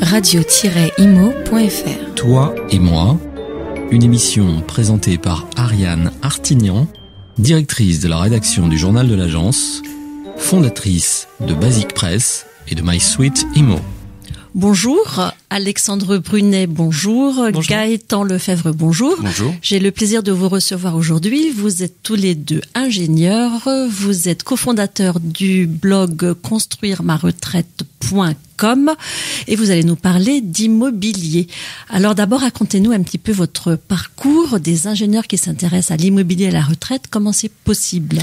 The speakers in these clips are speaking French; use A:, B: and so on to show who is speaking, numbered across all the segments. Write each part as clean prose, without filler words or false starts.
A: radio-imo.fr.
B: Toi et moi, une émission présentée par Ariane Artignan, directrice de la rédaction du journal de l'agence, fondatrice de Basic Press et de My Sweet Imo.
A: Bonjour, Alexandre Brunet, bonjour. Gaëtan Lefebvre, bonjour.
C: Bonjour.
A: J'ai le plaisir de vous recevoir aujourd'hui. Vous êtes tous les deux ingénieurs. Vous êtes cofondateurs du blog construiremaretraite.com et vous allez nous parler d'immobilier. Alors d'abord, racontez-nous un petit peu votre parcours des ingénieurs qui s'intéressent à l'immobilier et à la retraite. Comment c'est possible ?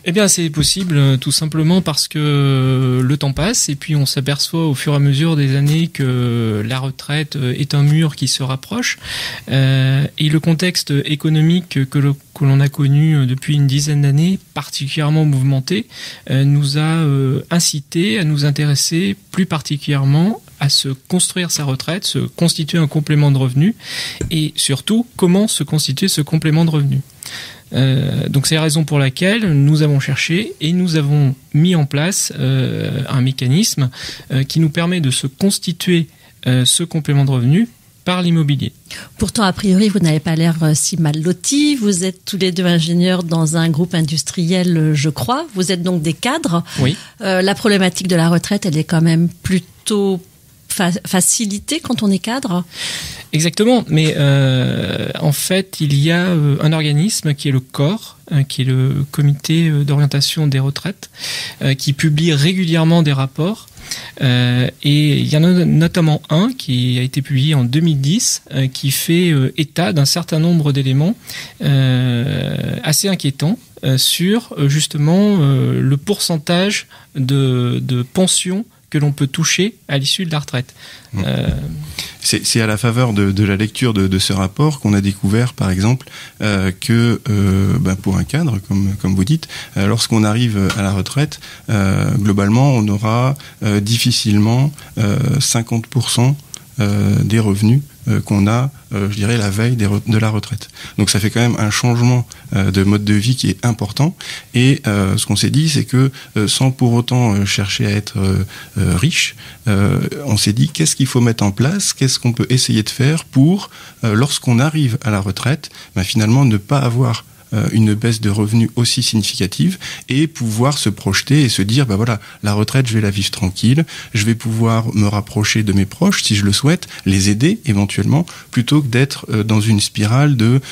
D: Eh bien, c'est possible tout simplement parce que le temps passe et puis on s'aperçoit au fur et à mesure des années que la retraite est un mur qui se rapproche et le contexte économique que l'on a connu depuis une dizaine d'années, particulièrement mouvementé, nous a incité à nous intéresser plus particulièrement à se construire sa retraite, se constituer un complément de revenu et surtout comment se constituer ce complément de revenu. Donc c'est la raison pour laquelle nous avons cherché et nous avons mis en place un mécanisme qui nous permet de se constituer ce complément de revenu par l'immobilier.
A: Pourtant, a priori, vous n'avez pas l'air si mal lotis. Vous êtes tous les deux ingénieurs dans un groupe industriel, je crois. Vous êtes donc des cadres.
D: Oui.
A: La problématique de la retraite, elle est quand même plutôt facilitée quand on est cadre.
D: Exactement, mais en fait, il y a un organisme qui est le COR, qui est le Comité d'orientation des retraites, qui publie régulièrement des rapports. Et il y en a notamment un qui a été publié en 2010, qui fait état d'un certain nombre d'éléments assez inquiétants sur justement le pourcentage de pensions que l'on peut toucher à l'issue de la retraite.
C: C'est à la faveur de la lecture de ce rapport qu'on a découvert, par exemple, que pour un cadre, comme vous dites, lorsqu'on arrive à la retraite, globalement, on aura difficilement 50% des revenus qu'on a, je dirais, la veille de la retraite. Donc ça fait quand même un changement de mode de vie qui est important. Et ce qu'on s'est dit, c'est que sans pour autant chercher à être riche, on s'est dit qu'est-ce qu'il faut mettre en place, qu'est-ce qu'on peut essayer de faire pour, lorsqu'on arrive à la retraite, finalement ne pas avoir une baisse de revenus aussi significative et pouvoir se projeter et se dire voilà, la retraite, je vais la vivre tranquille, je vais pouvoir me rapprocher de mes proches si je le souhaite, les aider éventuellement, plutôt que d'être dans une spirale de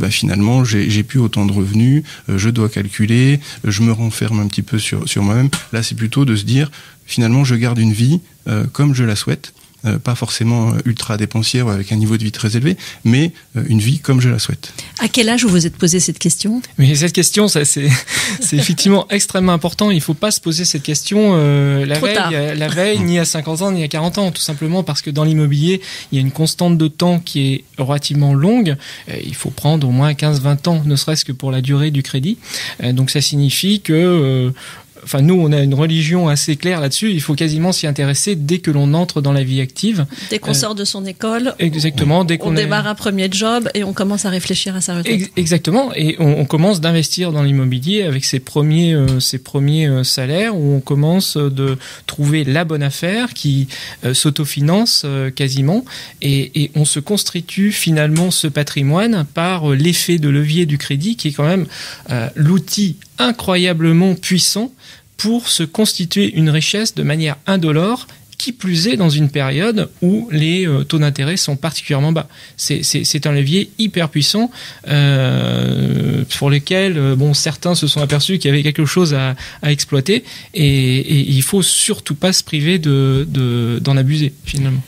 C: finalement j'ai plus autant de revenus, je dois calculer, je me renferme un petit peu sur moi-même. Là, c'est plutôt de se dire finalement je garde une vie comme je la souhaite. Pas forcément ultra dépensière ou avec un niveau de vie très élevé, mais une vie comme je la souhaite.
A: À quel âge vous vous êtes posé cette question ?
D: Mais cette question, c'est effectivement extrêmement important. Il ne faut pas se poser cette question la veille, ni à 50 ans, ni à 40 ans, tout simplement parce que dans l'immobilier, il y a une constante de temps qui est relativement longue. Il faut prendre au moins 15-20 ans, ne serait-ce que pour la durée du crédit. Donc ça signifie que... nous, on a une religion assez claire là-dessus. Il faut quasiment s'y intéresser dès que l'on entre dans la vie active.
A: Dès qu'on sort de son école,
D: exactement, dès qu'on
A: démarre un premier job et on commence à réfléchir à sa retraite.
D: Exactement, et on commence d'investir dans l'immobilier avec ses premiers salaires, où on commence de trouver la bonne affaire qui s'autofinance quasiment, et on se constitue finalement ce patrimoine par l'effet de levier du crédit, qui est quand même l'outil incroyablement puissant pour se constituer une richesse de manière indolore, qui plus est dans une période où les taux d'intérêt sont particulièrement bas. C'est un levier hyper puissant pour lesquels certains se sont aperçus qu'il y avait quelque chose à exploiter, et il faut surtout pas se priver d'en abuser finalement.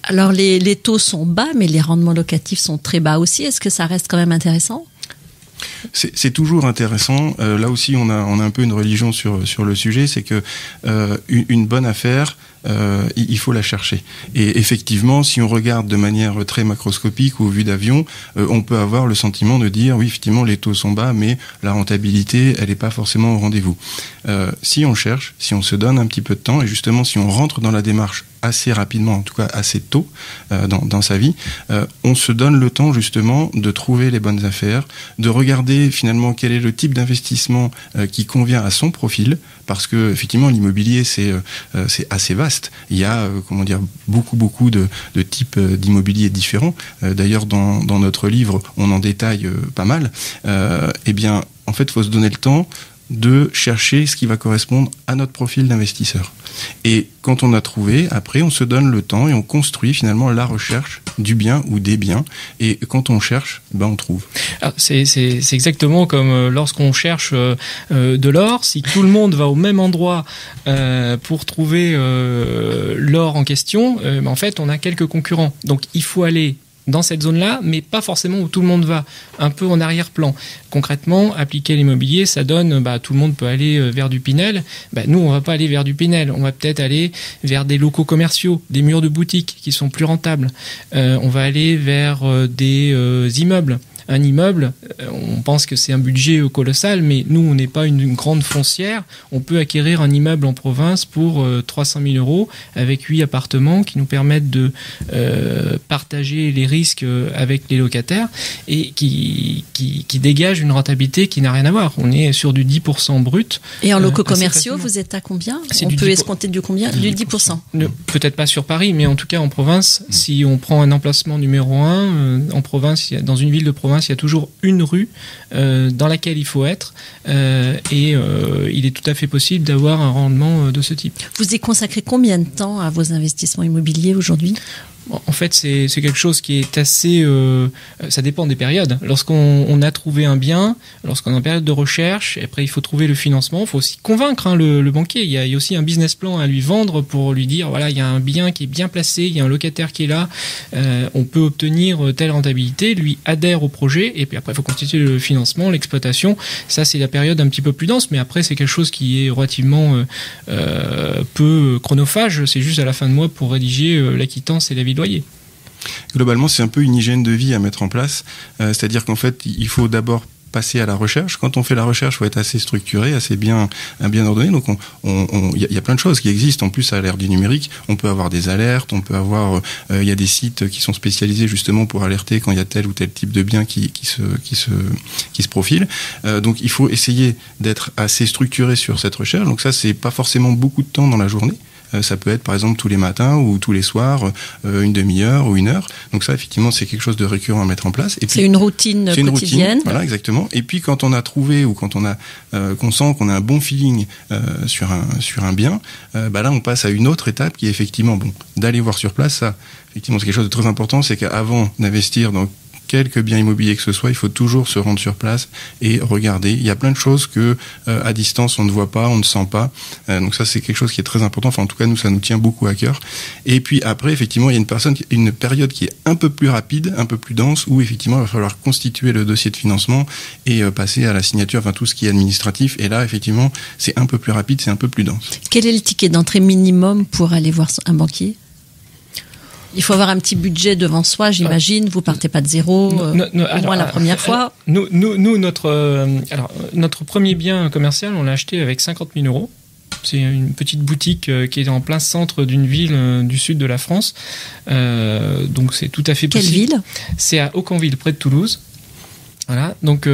A: Alors les taux sont bas, mais les rendements locatifs sont très bas aussi. Est-ce que ça reste quand même intéressant ?
C: C'est toujours intéressant. Là aussi, on a un peu une religion sur le sujet, c'est que une bonne affaire, il faut la chercher. Et effectivement, si on regarde de manière très macroscopique ou vue d'avion, on peut avoir le sentiment de dire oui, effectivement, les taux sont bas, mais la rentabilité, elle n'est pas forcément au rendez-vous. Si on cherche, si on se donne un petit peu de temps, et justement, si on rentre dans la démarche assez rapidement, en tout cas assez tôt dans sa vie, on se donne le temps justement de trouver les bonnes affaires, de regarder regarder finalement quel est le type d'investissement qui convient à son profil, parce que effectivement l'immobilier c'est assez vaste. Il y a beaucoup de types d'immobilier différents. D'ailleurs dans notre livre on en détaille pas mal. Eh bien en fait il faut se donner le temps de chercher ce qui va correspondre à notre profil d'investisseur. Et quand on a trouvé, après on se donne le temps et on construit finalement la recherche du bien ou des biens. Et quand on cherche, on trouve.
D: Alors, c'est exactement comme lorsqu'on cherche de l'or. Si tout le monde va au même endroit pour trouver l'or en question, en fait on a quelques concurrents. Donc il faut aller dans cette zone-là, mais pas forcément où tout le monde va, un peu en arrière-plan. Concrètement, appliquer l'immobilier, ça donne, tout le monde peut aller vers du Pinel. Nous, on va pas aller vers du Pinel. On va peut-être aller vers des locaux commerciaux, des murs de boutiques qui sont plus rentables. On va aller vers des immeubles. Un immeuble, on pense que c'est un budget colossal, mais nous, on n'est pas une grande foncière. On peut acquérir un immeuble en province pour 300 000 € avec 8 appartements qui nous permettent de partager les risques avec les locataires et qui dégagent une rentabilité qui n'a rien à voir. On est sur du 10% brut.
A: Et en locaux commerciaux, vous êtes à combien ? On peut escompter du combien ? Du 10%.
D: Peut-être pas sur Paris, mais en tout cas en province, si on prend un emplacement numéro 1, en province, dans une ville de province, il y a toujours une rue dans laquelle il faut être et il est tout à fait possible d'avoir un rendement de ce type.
A: Vous y consacrez combien de temps à vos investissements immobiliers aujourd'hui ?
D: En fait, c'est quelque chose qui est assez... ça dépend des périodes. Lorsqu'on a trouvé un bien, lorsqu'on est en période de recherche, et après il faut trouver le financement, il faut aussi convaincre le banquier. Il y a aussi un business plan à lui vendre pour lui dire, voilà, il y a un bien qui est bien placé, il y a un locataire qui est là, on peut obtenir telle rentabilité, lui adhère au projet, et puis après il faut constituer le financement, l'exploitation. Ça, c'est la période un petit peu plus dense, mais après c'est quelque chose qui est relativement peu chronophage. C'est juste à la fin de mois pour rédiger l'acquittance et l'avis de loyer.
C: Globalement, c'est un peu une hygiène de vie à mettre en place. C'est-à-dire qu'en fait, il faut d'abord passer à la recherche. Quand on fait la recherche, il faut être assez structuré, assez bien ordonné. Donc, il y a plein de choses qui existent. En plus, à l'ère du numérique, on peut avoir des alertes, on peut avoir, il y a des sites qui sont spécialisés justement pour alerter quand il y a tel ou tel type de bien qui se profile. Donc, il faut essayer d'être assez structuré sur cette recherche. Donc, ça, c'est pas forcément beaucoup de temps dans la journée. Ça peut être par exemple tous les matins ou tous les soirs, une demi-heure ou une heure. Donc ça, effectivement, c'est quelque chose de récurrent à mettre en place. Et puis,
A: c'est une routine quotidienne.
C: Voilà, exactement. Et puis quand on a trouvé ou quand qu'on sent qu'on a un bon feeling sur un bien, là on passe à une autre étape qui est effectivement d'aller voir sur place. Ça, effectivement, c'est quelque chose de très important, c'est qu'avant d'investir dans quelque bien immobilier que ce soit, il faut toujours se rendre sur place et regarder. Il y a plein de choses que à distance on ne voit pas, on ne sent pas. Donc ça c'est quelque chose qui est très important. Enfin en tout cas nous ça nous tient beaucoup à cœur. Et puis après effectivement il y a une période qui est un peu plus rapide, un peu plus dense où effectivement il va falloir constituer le dossier de financement et passer à la signature, enfin tout ce qui est administratif. Et là effectivement c'est un peu plus rapide, c'est un peu plus dense. Quel
A: est le ticket d'entrée minimum pour aller voir un banquier ? Il faut avoir un petit budget devant soi, j'imagine. Vous partez pas de zéro, au moins la première fois.
D: Notre premier bien commercial, on l'a acheté avec 50 000 €. C'est une petite boutique qui est en plein centre d'une ville du sud de la France. Donc c'est tout à fait possible.
A: Quelle ville ?
D: C'est à Aucanville, près de Toulouse. Voilà, donc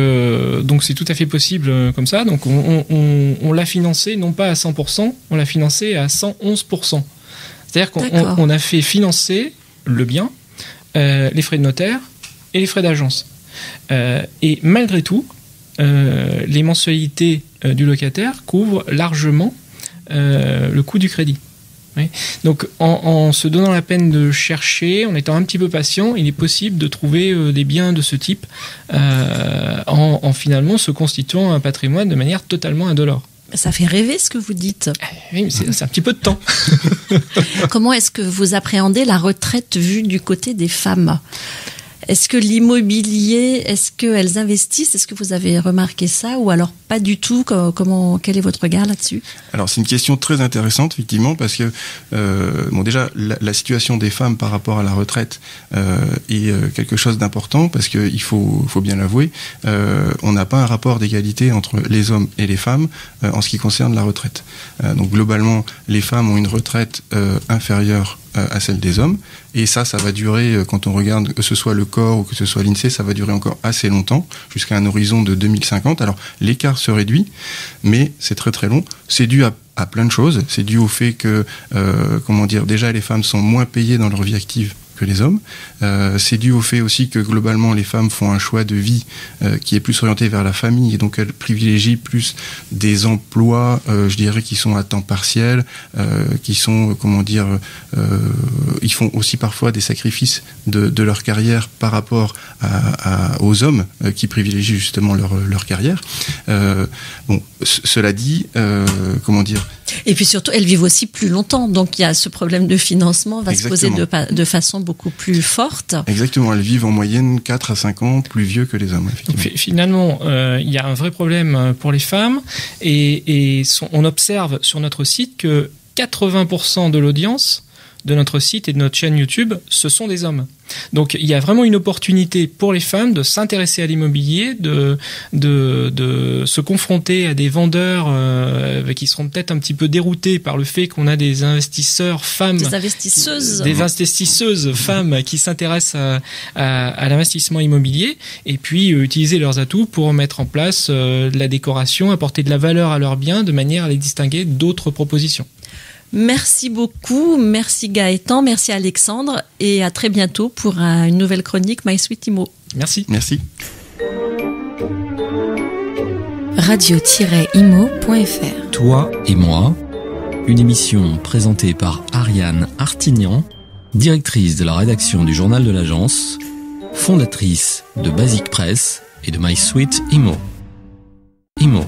D: c'est tout à fait possible comme ça. Donc on l'a financé non pas à 100%, on l'a financé à 111%. C'est-à-dire qu'on a fait financer le bien, les frais de notaire et les frais d'agence. Et malgré tout, les mensualités du locataire couvrent largement le coût du crédit. Oui. Donc en se donnant la peine de chercher, en étant un petit peu patient, il est possible de trouver des biens de ce type en finalement se constituant un patrimoine de manière totalement indolore.
A: Ça fait rêver ce que vous dites.
D: Oui, mais c'est un petit peu de temps.
A: Comment est-ce que vous appréhendez la retraite vue du côté des femmes ? Est-ce que l'immobilier, est-ce qu'elles investissent ? Est-ce que vous avez remarqué ça ? Ou alors pas du tout. Quel est votre regard là-dessus?
C: Alors c'est une question très intéressante effectivement parce que déjà la situation des femmes par rapport à la retraite est quelque chose d'important parce que il faut bien l'avouer, on n'a pas un rapport d'égalité entre les hommes et les femmes en ce qui concerne la retraite. Donc globalement, les femmes ont une retraite inférieure à celle des hommes, et ça va durer, quand on regarde que ce soit le corps ou que ce soit l'INSEE, ça va durer encore assez longtemps, jusqu'à un horizon de 2050. Alors l'écart se réduit, mais c'est très très long. C'est dû à plein de choses. C'est dû au fait que, déjà les femmes sont moins payées dans leur vie active que les hommes. C'est dû au fait aussi que globalement les femmes font un choix de vie qui est plus orienté vers la famille, et donc elles privilégient plus des emplois, je dirais, qui sont à temps partiel, qui sont, ils font aussi parfois des sacrifices de leur carrière par rapport aux hommes qui privilégient justement leur carrière. Cela dit,
A: Et puis surtout, elles vivent aussi plus longtemps, donc il y a ce problème de financement va
C: Exactement.
A: se poser de façon beaucoup plus forte.
C: Exactement, elles vivent en moyenne 4 à 5 ans plus vieux que les hommes.
D: Donc, finalement, il y a un vrai problème pour les femmes, et on observe sur notre site que 80% de l'audience de notre site et de notre chaîne YouTube, ce sont des hommes. Donc il y a vraiment une opportunité pour les femmes de s'intéresser à l'immobilier, de se confronter à des vendeurs qui seront peut-être un petit peu déroutés par le fait qu'on a des investisseurs femmes,
A: des investisseuses
D: femmes qui s'intéressent à l'investissement immobilier, et puis utiliser leurs atouts pour mettre en place de la décoration, apporter de la valeur à leurs biens de manière à les distinguer d'autres propositions.
A: Merci beaucoup, merci Gaëtan, merci Alexandre, et à très bientôt pour une nouvelle chronique My Sweet Immo.
D: Merci.
C: Merci.
E: Radio-imo.fr.
B: Toi et moi, une émission présentée par Ariane Artignan, directrice de la rédaction du Journal de l'Agence, fondatrice de Basic Press et de My Sweet Immo. Immo.